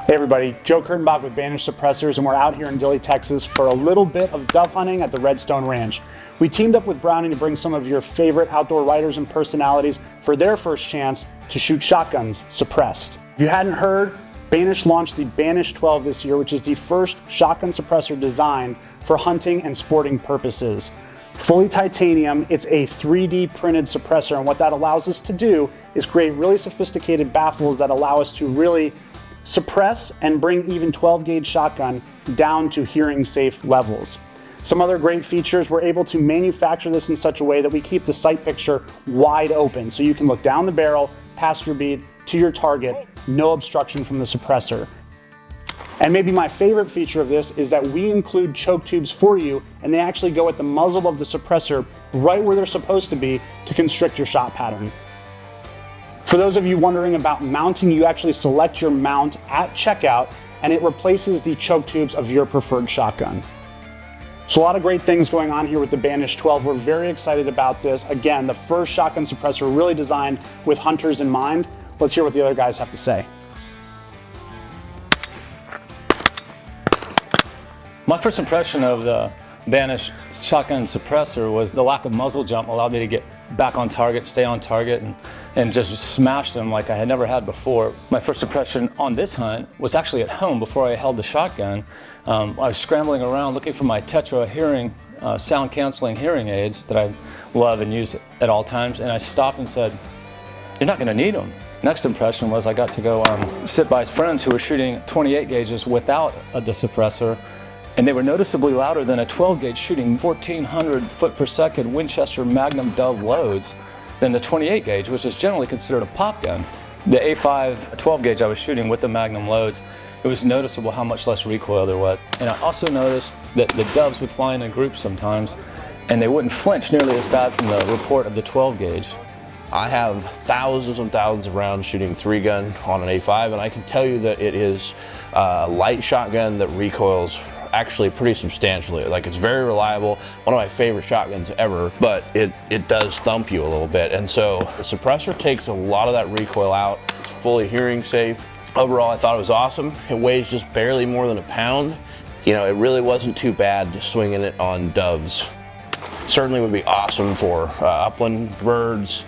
Hey everybody, Joe Kurtenbach with Banish Suppressors, and we're out here in Dilley, Texas for a little bit of dove hunting at the Redstone Ranch. We teamed up with Browning to bring some of your favorite outdoor writers and personalities for their first chance to shoot shotguns suppressed. If you hadn't heard, Banish launched the Banish 12 this year, which is the first shotgun suppressor designed for hunting and sporting purposes. Fully titanium, it's a 3D printed suppressor, and what that allows us to do is create really sophisticated baffles that allow us to really suppress and bring even 12 gauge shotgun down to hearing safe levels. Some other great features, we're able to manufacture this in such a way that we keep the sight picture wide open, so you can look down the barrel, past your bead, to your target, no obstruction from the suppressor. And maybe my favorite feature of this is that we include choke tubes for you, and they actually go at the muzzle of the suppressor right where they're supposed to be to constrict your shot pattern. For those of you wondering about mounting, you actually select your mount at checkout and it replaces the choke tubes of your preferred shotgun. So a lot of great things going on here with the Banish 12. We're very excited about this. Again, the first shotgun suppressor really designed with hunters in mind. Let's hear what the other guys have to say. My first impression of the Banish shotgun suppressor was the lack of muzzle jump allowed me to get back on target, stay on target, and just smash them like I had never had before. My first impression on this hunt was actually at home before I held the shotgun. I was scrambling around looking for my Tetra hearing, sound canceling hearing aids that I love and use at all times, and I stopped and said, "You're not gonna need them." Next impression was I got to go sit by friends who were shooting 28 gauges without the suppressor, and they were noticeably louder than a 12 gauge shooting 1,400 foot per second Winchester Magnum Dove loads than the 28 gauge, which is generally considered a pop gun. The A5 12 gauge I was shooting with the Magnum loads, it was noticeable how much less recoil there was. And I also noticed that the doves would fly in a group sometimes, and they wouldn't flinch nearly as bad from the report of the 12 gauge. I have thousands and thousands of rounds shooting 3-gun on an A5, and I can tell you that it is a light shotgun that recoils actually pretty substantially. Like, it's very reliable, one of my favorite shotguns ever, but it does thump you a little bit. And so the suppressor takes a lot of that recoil out. It's fully hearing safe. Overall, I thought it was awesome. It weighs just barely more than a pound. You know, it really wasn't too bad just swinging it on doves. Certainly would be awesome for upland birds,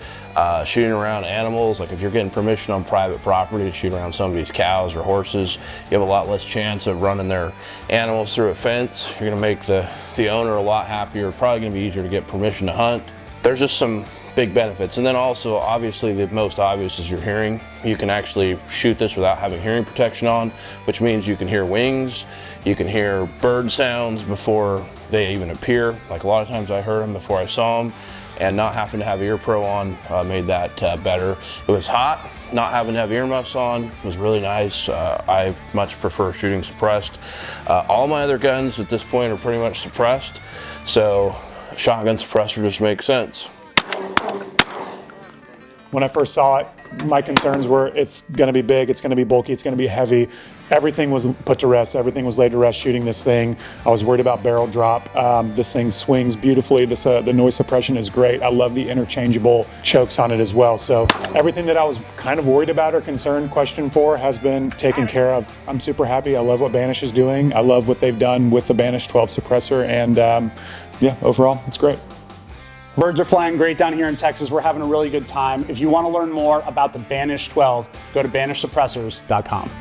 shooting around animals. Like, if you're getting permission on private property to shoot around somebody's cows or horses, you have a lot less chance of running their animals through a fence. You're gonna make the owner a lot happier. Probably gonna be easier to get permission to hunt. There's just some big benefits. And then also, obviously, the most obvious is your hearing. You can actually shoot this without having hearing protection on, which means you can hear wings, you can hear bird sounds before they even appear. Like, a lot of times I heard them before I saw them, and not having to have ear pro on made that better. It was hot. Not having to have earmuffs on was really nice. I much prefer shooting suppressed. All my other guns at this point are pretty much suppressed, so shotgun suppressor just makes sense. When I first saw it, my concerns were it's gonna be big, it's gonna be bulky, it's gonna be heavy. Everything was put to rest, everything was laid to rest shooting this thing. I was worried about barrel drop. This thing swings beautifully. The noise suppression is great. I love the interchangeable chokes on it as well. So everything that I was kind of worried about or concerned, questioned for, has been taken care of. I'm super happy. I love what Banish is doing. I love what they've done with the Banish 12 suppressor, and yeah, overall, it's great. Birds are flying great down here in Texas. We're having a really good time. If you want to learn more about the Banish 12, go to banishsuppressors.com.